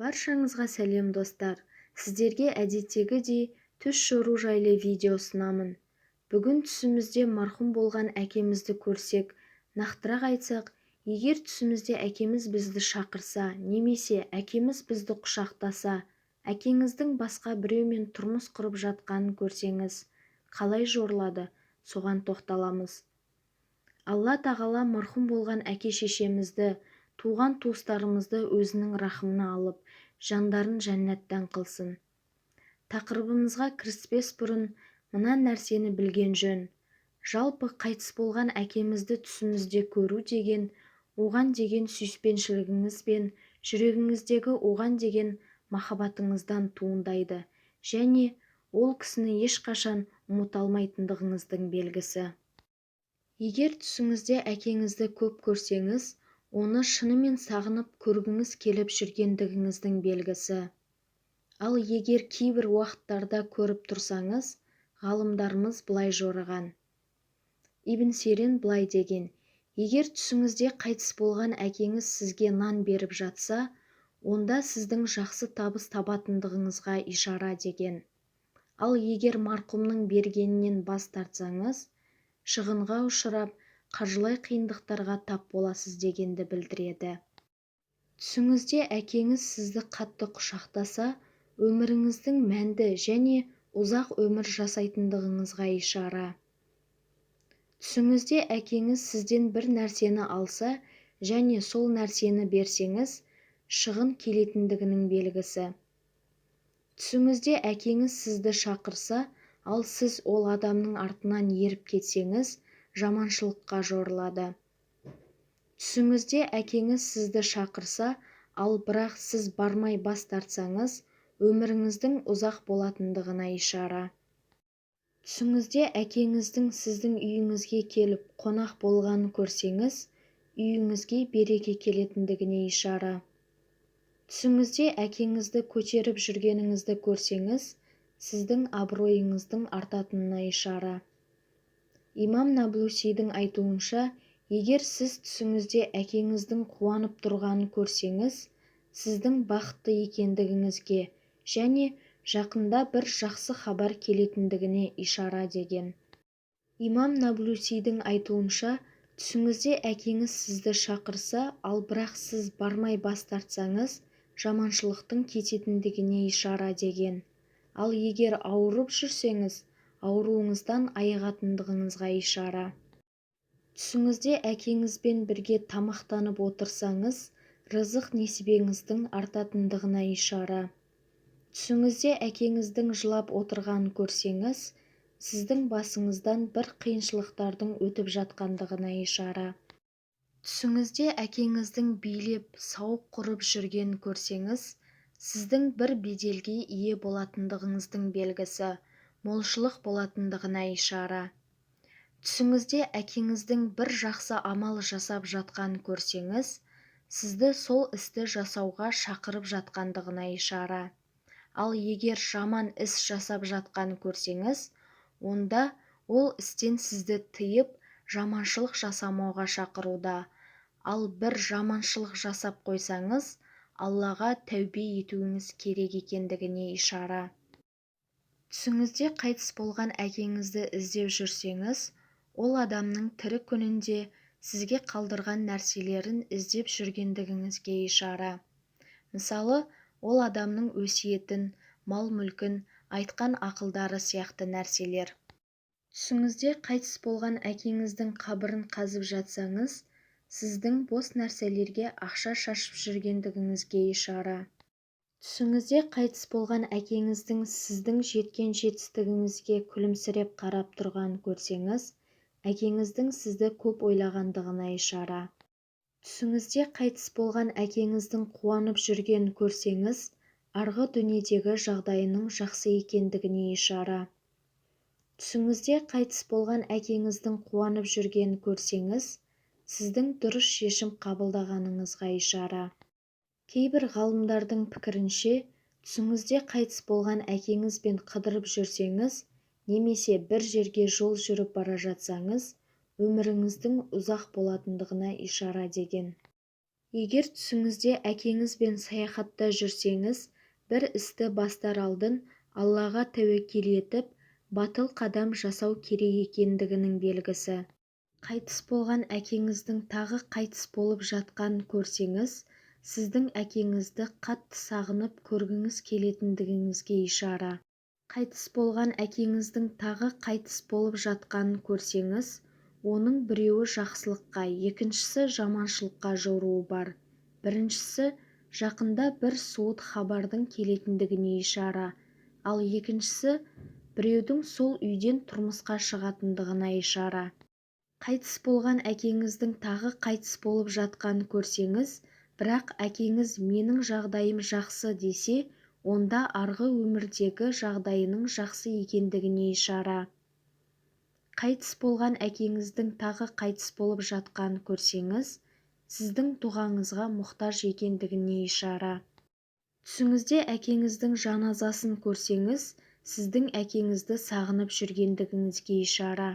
Баршаңызға сәлем достар. Сіздерге әдеттегідей түс жору жайлы видео ұсынамын. Бүгін түсімізде марқұм болған әкемізді көрсек, нақтырақ айтсақ, егер түсімізде әкеміз бізді шақырса, немесе әкеміз бізді құшақтаса, әкеңіздің басқа біреумен тұрмыс құрып жатқанын көрсеңіз, қалай жорылады, соған тоқталамыз. Алла тағала марқұм болған әке-шешемізді, туған-туыстарымызды өзінің рахымына алып, жандарын жәннаттан қылсын. Тақырыбымызға кіріспес бұрын мына нәрсені білген жөн. Жалпы қайтыс болған әкемізді түсімізде көру деген, оған деген сүйіспеншілігіңіз бен жүрегіңіздегі оған деген махаббатыңыздан туындайды, және ол кісіні ешқашан ұмыта алмайтындығыңыздың белгісі. Егер түсіңізде әкеңізді көп көрсеңіз, оны шынымен сағынып көргіңіз келіп жүргендігіңіздің белгісі. Ал егер кейбір уақыттарда көріп тұрсаңыз, ғалымдарымыз былай жорыған. Ибн Сирин былай деген: егер түсіңізде қайтыс болған әкеңіз сізге нан беріп жатса, онда сіздің жақсы табыс табатындығыңызға ишара деген. Ал егер марқұмның бергенінен бас тартсаңыз, шығынға ұшырап, қаржылай қиындықтарға тап боласыз дегенді білдіреді. Түсіңізде әкеңіз сізді қатты құшақтаса, өміріңіздің мәнді және ұзақ өмір жасайтындығыңызға ишара. Түсіңізде әкеңіз сізден бір нәрсені алса, және сол нәрсені берсеңіз, шығын келетіндігінің белгісі. Түсіңізде әкеңіз сізді шақырса, ал сіз ол адамның артынан еріп кетсеңіз, жаманшылыққа жорылады. Түсіңізде әкеңіз сізді шақырса, ал бірақ сіз бармай бас тартсаңыз, өміріңіздің ұзақ болатындығына ишара. Түсіңізде әкеңіздің сіздің үйіңізге келіп қонақ болғанын көрсеңіз, үйіңізге береке келетіндігіне ишара. Түсіңізде әкеңізді көтеріп жүргеніңізді көрсеңіз, сіздің абыройыңыздың артатынына ишара. Имам Наблусидің айтуынша, егер сіз түсіңізде әкеңіздің қуанып тұрғанын көрсеңіз, сіздің бақытты екендігіңізге және жақында бір жақсы хабар келетіндігіне ишара деген. Имам Наблусидің айтуынша, түсіңізде әкеңіз сізді шақырса, ал бірақ сіз бармай бас тартсаңыз, жаманшылықтың кететіндігіне ишара деген. Ал егер ауырып жүрсеңіз, ауруыңыздан айығатындығыңызға ишара. Түсіңізде әкеңізбен бірге тамақтанып отырсаңыз, рызық несібеңіздің артатындығына ишара. Түсіңізде әкеңіздің жылап отырғанын көрсеңіз, сіздің басыңыздан бір қиыншылықтардың өтіп жатқандығына ишара. Түсіңізде әкеңіздің билеп, сауық құрып жүргенін көрсеңіз, сіздің бір беделге ие болатындығыңыздың белгісі, молшылық болатындығына ишара. Түсіңізде әкеңіздің бір жақсы амал жасап жатқанын көрсеңіз, сізді сол істі жасауға шақырып жатқандығына ишара. Ал егер жаман іс жасап жатқанын көрсеңіз, онда ол істен сізді тыйып, жаманшылық жасамауға шақыруда. Ал бір жаманшылық жасап қойсаңыз, Аллаға тәубе етуіңіз керек екендігіне ишара. Түсіңізде қайтыс болған әкеңізді іздеп жүрсеңіз, ол адамның тірі күнінде сізге қалдырған нәрселерін іздеп жүргендігіңізге ишара. Мысалы, ол адамның өсиетін, мал-мүлкін, айтқан ақылдары сияқты нәрселер. Түсіңізде қайтыс болған әкеңіздің қабірін қазып жатсаңыз, сіздің бос нәрселерге ақша шашып жүргендігіңізге ишара. Түсіңізде қайтыс болған әкеңіздің сіздің жеткен жетістігіңізге күлімсіреп қарап тұрғанын көрсеңіз, әкеңіздің сізді көп ойлағандығына ишара. Түсіңізде қайтыс болған әкеңіздің қуанып жүргенін көрсеңіз, арғы дүниедегі жағдайының жақсы екендігіне ишара. Түсіңізде қайтыс болған әкеңіздің қуанып жүргенін көрсеңіз, сіздің дұрыс шешім қабылдағаныңызға ишара. Кейбір ғалымдардың пікірінше, түсіңізде қайтыс болған әкеңізбен қыдырып жүрсеңіз, немесе бір жерге жол жүріп бара жатсаңыз, өміріңіздің ұзақ болатындығына ишара деген. Егер түсіңізде әкеңізбен саяхатта жүрсеңіз, бір істі бастар алдын Аллаға тәуекел етіп, батыл қадам жасау керек екендігінің белгісі. Қайтыс болған әкеңіздің тағы қайтыс болып жатқанын көрсеңіз, сіздің әкеңізді қатты сағынып көргіңіз келетіндігіңізге ишара. Қайтыс болған әкеңіздің тағы қайтыс болып жатқанын көрсеңіз, оның біреуі жақсылыққа, екіншісі жаманшылыққа жоруы бар. Біріншісі жақында бір суыт хабардың келетіндігіне ишара, ал екіншісі біреудің сол үйден тұрмысқа шығатындығына ишара. Қайтыс болған әкеңіздің тағы қайтыс болып жатқанын көрсеңіз, бірақ әкеңіз менің жағдайым жақсы десе, онда арғы өмірдегі жағдайының жақсы екендігіне ишара. Қайтыс болған әкеңіздің тағы қайтыс болып жатқанын көрсеңіз, сіздің дұғаңызға мұқтаж екендігіне ишара. Түсіңізде әкеңіздің жаназасын көрсеңіз, сіздің әкеңізді сағынып жүргендігіңізге ишара.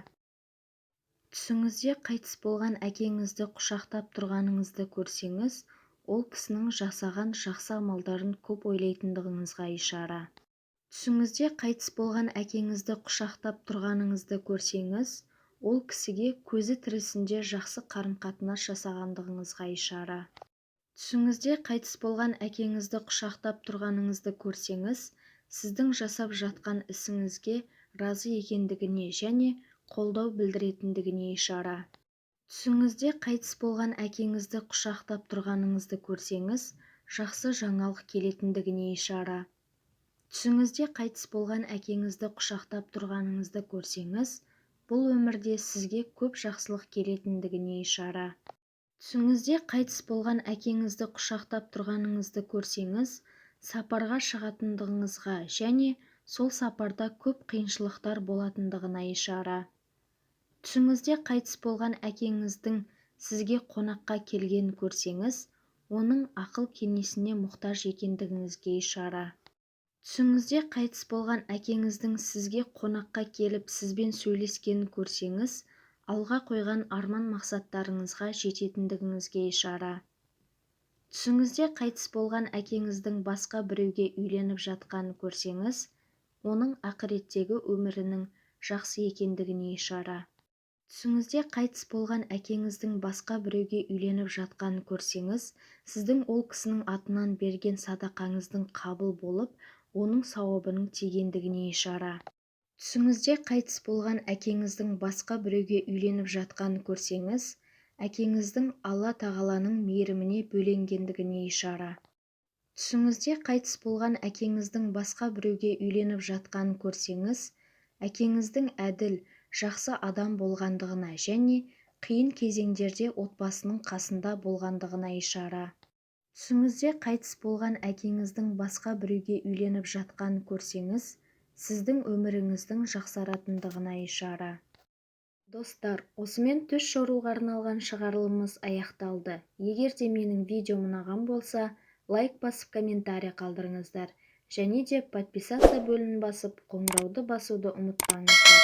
Түсіңізде қайтыс болған әкеңізді құшақтап тұрғаныңызды көрсеңіз, ол кісінің жасаған жақсы амалдарын көп ойлайтындығыңызға ишара. Түсіңізде қайтыс болған әкеңізді құшақтап тұрғаныңызды көрсеңіз, ол кісіге көзі тірісінде жақсы қарым-қатынас жасағандығыңызға ишара. Түсіңізде қайтыс болған әкеңізді құшақтап тұрғаныңызды көрсеңіз, сіздің жасап жатқан ісіңізге разы екендігіне және қолдау білдіретіндігіне ишара. Түсіңізде қайтыс болған әкеңізді құшақтап тұрғаныңызды көрсеңіз, жақсы жаңалық келетіндігіне ишара. Түсіңізде қайтыс болған әкеңізді құшақтап тұрғаныңызды көрсеңіз, бұл өмірде сізге көп жақсылық келетіндігіне ишара. Түсіңізде қайтыс болған әкеңізді құшақтап тұрғаныңызды көрсеңіз, сапарға шығатындығыңызға және сол сапарда көп қиыншылықтар болатындығына ишара. Түсіңізде қайтыс болған әкеңіздің сізге қонаққа келгенін көрсеңіз, оның ақыл-кеңесіне мұқтаж екендігіңізге ишара. Түсіңізде қайтыс болған әкеңіздің сізге қонаққа келіп сізбен сөйлескенін көрсеңіз, алға қойған арман-мақсаттарыңызға жететіндігіңізге ишара. Түсіңізде қайтыс болған әкеңіздің басқа біреуге үйленіп жатқанын көрсеңіз, оның ақыреттегі өмірінің жақсы екендігіне ишара. Түсіңізде қайтыс болған әкеңіздің басқа біреуге үйленіп жатқанын көрсеңіз, сіздің ол кісінің атынан берген садақаңыздың қабыл болып, оның сауабының тигендігіне ишара. Түсіңізде қайтыс болған әкеңіздің басқа біреуге үйленіп жатқанын көрсеңіз, әкеңіздің Алла тағаланың мейіріміне бөленгендігіне ишара. Түсіңізде қайтыс болған әкеңіздің басқа біреуге үйленіп жатқанын көрсеңіз, әкеңіздің әділ, жақсы адам болғандығына және қиын кезеңдерде отбасының қасында болғандығына ишара. Түсіңізде қайтыс болған әкеңіздің басқа біреуге үйленіп жатқанын көрсеңіз, сіздің өміріңіздің жақсаратындығына ишара. Достар, осымен түс жоруға арналған шығарылымымыз аяқталды. Егер де менің видеом ұнаған болса, лайк басып комментарий қалдырыңыздар. Және де подписаться бөлімін басып, қоңырауды басуды ұмытпаңыздар.